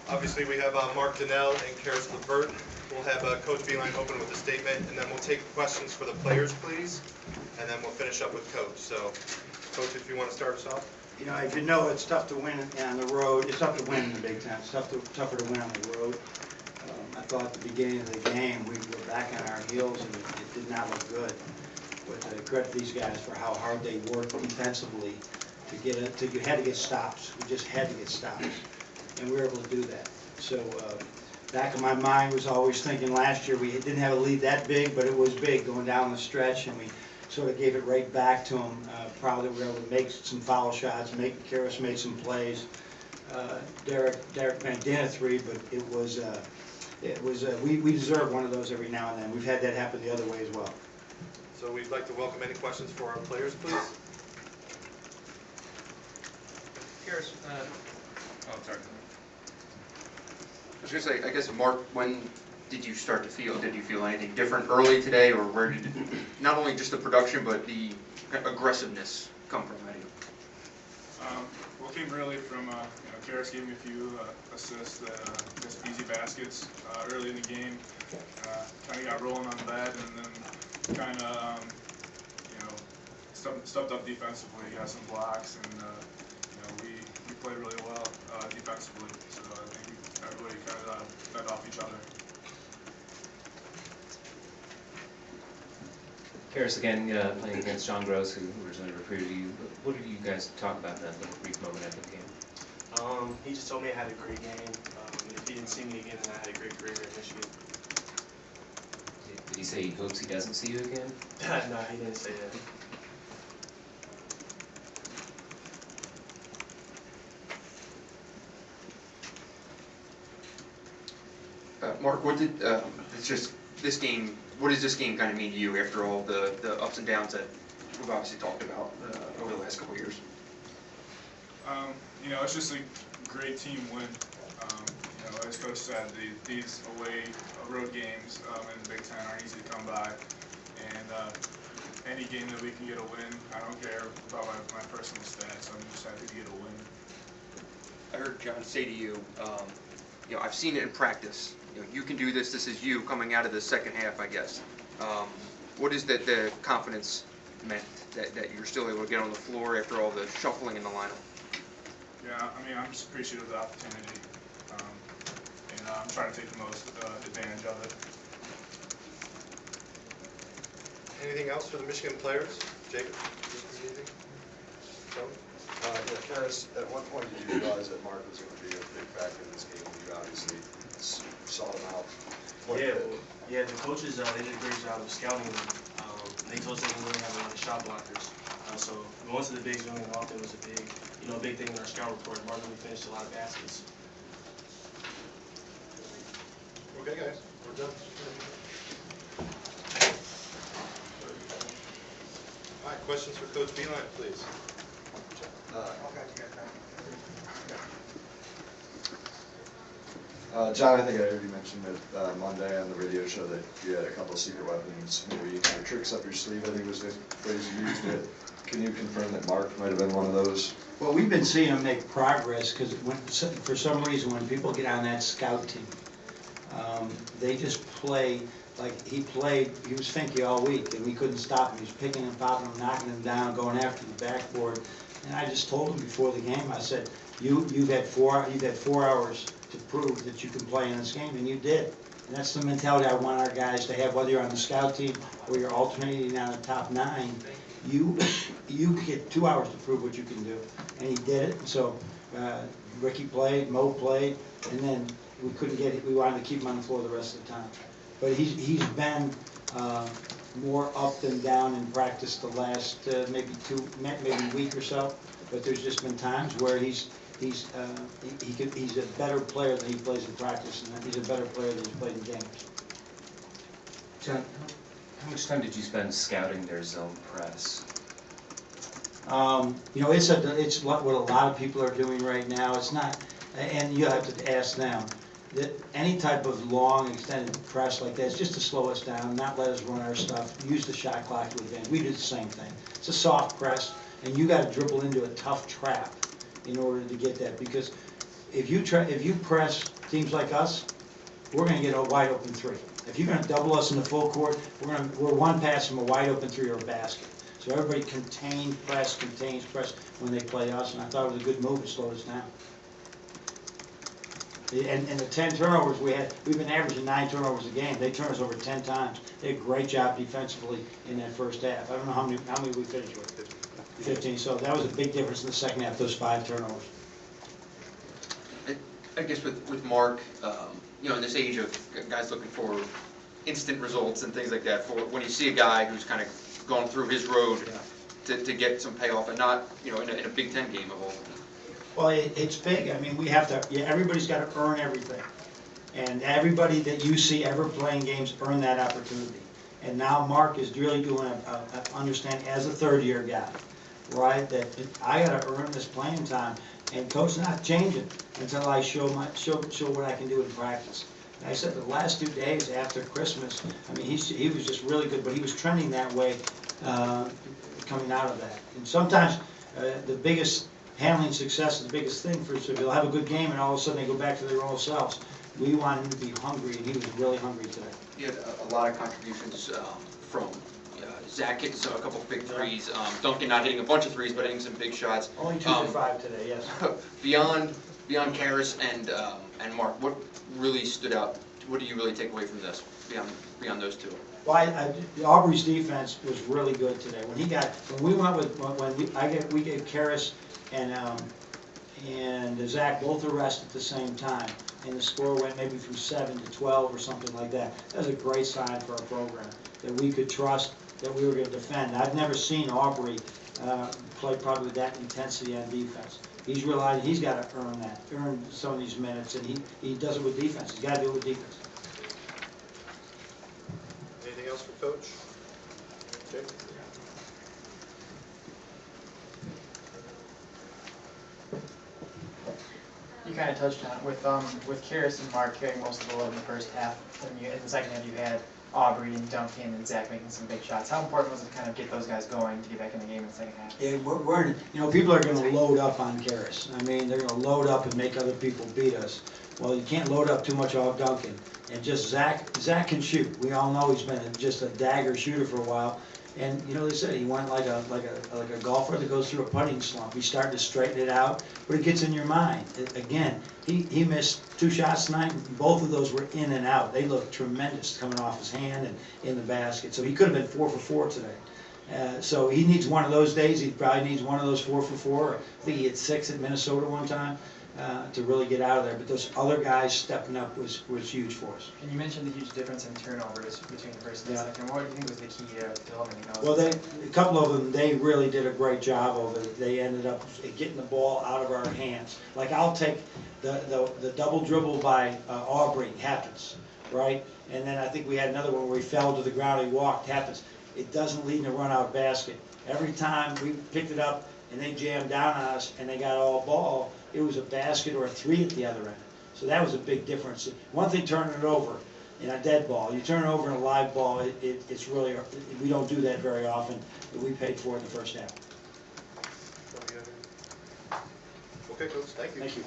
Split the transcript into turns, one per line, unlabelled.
Obviously, we have Mark Donnal and LeVert. We'll have Coach Beilein open with a statement, and then we'll take questions for the players, please, and then we'll finish up with Coach. So, Coach, if you want to start us off.
You know, as you know, it's tough to win on the road. It's tough to win in the Big Ten. It's tougher to win on the road. I thought at the beginning of the game we were back on our heels and it did not look good. But credit these guys for how hard they worked defensively to get it. You had to get stops. We just had to get stops, and we were able to do that. So back in my mind was always thinking last year we didn't have a lead that big, but it was big going down the stretch, and we sort of gave it right back to them. Probably we were able to make some foul shots. Karras made some plays. Derek banked in a three, but we deserve one of those every now and then. We've had that happen the other way as well.
So we'd like to welcome any questions for our players, please.
Karras, oh, sorry.
I was going to say, I guess, Mark, when did you start to feel, did you feel anything different early today, or where did not only just the production, but the aggressiveness come from?
Well, it came really from, Karras gave me a few assists, just easy baskets early in the game. Kind of got rolling on that, and then kind of, stepped up defensively, got some blocks, and, we played really well defensively. So I think everybody kind of fed off each other.
Karras again, playing against John Gross, who originally recruited you. What did you guys talk about in that little brief moment after the game?
He just told me I had a great game. If he didn't see me again, then I had a great career at Michigan.
Did he say he hopes he doesn't see you again?
No, he didn't say that.
Mark, what did this game? What does this game kind of mean to you after all the ups and downs that we've obviously talked about over the last couple of years?
It's just a great team win. As Coach said, these road games in the Big Ten aren't easy to come by, and any game that we can get a win, I don't care about my personal stats. I'm just happy to get a win.
I heard John say to you, I've seen it in practice. You can do this. This is you coming out of the second half, I guess. What is that the confidence meant that you're still able to get on the floor after all the shuffling in the lineup?
Yeah, I'm just appreciative of the opportunity, and I'm trying to take the most advantage of it.
Anything else for the Michigan players? Jacob, anything?
Yeah, Karras, at what point did you realize that Mark was going to be a big factor in this game? You obviously saw him out.
The coaches they did a great job of scouting them. They told us they didn't really have a lot of shot blockers. So going to the bigs really often was a big thing in our scout report. Mark really finished a lot of baskets.
Okay, guys, we're done. All right, questions for Coach Beilein, please.
John, I think I heard you mention that Monday on the radio show that you had a couple of secret weapons, maybe tricks up your sleeve, I think was the phrase you used. But can you confirm that Mark might have been one of those?
Well, we've been seeing him make progress because for some reason when people get on that scout team, they just play like he was finky all week, and we couldn't stop him. He was picking and popping him, knocking him down, going after the backboard. And I just told him before the game, I said, you've had 4 hours to prove that you can play in this game, and you did. And that's the mentality I want our guys to have, whether you're on the scout team or you're alternating on the top 9. You get 2 hours to prove what you can do, and he did it. So Ricky played, Mo played, and then we couldn't get it. We wanted to keep him on the floor the rest of the time. But he's been more up than down in practice the last maybe week or so. But there's just been times where he's a better player than he plays in practice, and he's a better player than he's played in games.
John, how much time did you spend scouting their zone press?
It's what a lot of people are doing right now. It's not, and you have to ask them. That any type of long extended press like that is just to slow us down, not let us run our stuff, use the shot clock to advantage. We do the same thing. It's a soft press, and you got to dribble into a tough trap in order to get that, because if you press teams like us, we're gonna get a wide open three. If you're gonna double us in the full court, we're one pass from a wide open three or a basket. So everybody contains press when they play us, and I thought it was a good move. It slowed us down. And the 10 turnovers we had, we've been averaging 9 turnovers a game. They turned us over 10 times. They did a great job defensively in that first half. I don't know how many we finished with. 15. So that was a big difference in the second half, those 5 turnovers.
I guess with Mark, you know, in this age of guys looking for instant results and things like that, for when you see a guy who's kind of gone through his road to get some payoff, and not, you know, in a Big Ten game of all.
Well, it's big. I mean, we have to, everybody's got to earn everything. And everybody that you see ever playing games earn that opportunity. And now Mark is really doing understand as a third-year guy, right, that I got to earn this playing time. And Coach not changing until I show what I can do in practice. And I said the last 2 days after Christmas, I mean, he was just really good, but he was trending that way coming out of that. And sometimes the biggest handling success is the biggest thing for us. They'll have a good game and all of a sudden they go back to their old selves. We want him to be hungry, and he was really hungry today.
He had a lot of contributions from Zach hitting a couple of big threes, Duncan not hitting a bunch of threes, but hitting some big shots.
Only 2 for 5 today, yes.
Beyond Karras and Mark, what really stood out? What do you really take away from this beyond those two?
Well, Aubrey's defense was really good today. When we gave Karras and Zach both a rest at the same time, and the score went maybe from 7 to 12 or something like that. That was a great sign for our program, that we could trust that we were going to defend. I've never seen Aubrey play probably with that intensity on defense. He's realized he's got to earn some of these minutes, and he does it with defense. He's got to do it with defense.
Anything else for Coach? Okay.
You kind of touched on it with Karras and Mark carrying most of the load in the first half. In the second half, you had Aubrey and Duncan and Zach making some big shots. How important was it to kind of get those guys going to get back in the game in the second half?
Yeah, people are going to load up on Karras. I mean, they're going to load up and make other people beat us. Well, you can't load up too much off Duncan. And just Zach can shoot. We all know he's been just a dagger shooter for a while. And you know, they said he went like a golfer that goes through a putting slump. He's starting to straighten it out, but it gets in your mind. Again, he missed 2 shots tonight. Both of those were in and out. They looked tremendous coming off his hand and in the basket. So he could have been 4 for 4 today. So he needs one of those days. He probably needs one of those 4 for 4. I think he had 6 at Minnesota one time to really get out of there. But those other guys stepping up was huge for us.
And you mentioned the huge difference in turnovers between the first and the second. What do you think was the key to helping those?
Well, a couple of them, they really did a great job of it. They ended up getting the ball out of our hands. Like I'll take the double dribble by Aubrey, happens, right? And then I think we had another one where he fell to the ground, he walked, happens. It doesn't lead in a run-out basket. Every time we picked it up and they jammed down on us and they got all ball, it was a basket or a 3 at the other end. So that was a big difference. One thing, turning it over in a dead ball. You turn it over in a live ball, it's really, we don't do that very often, but we paid for it in the first half.
Okay, Coach, thank you.
Thank you.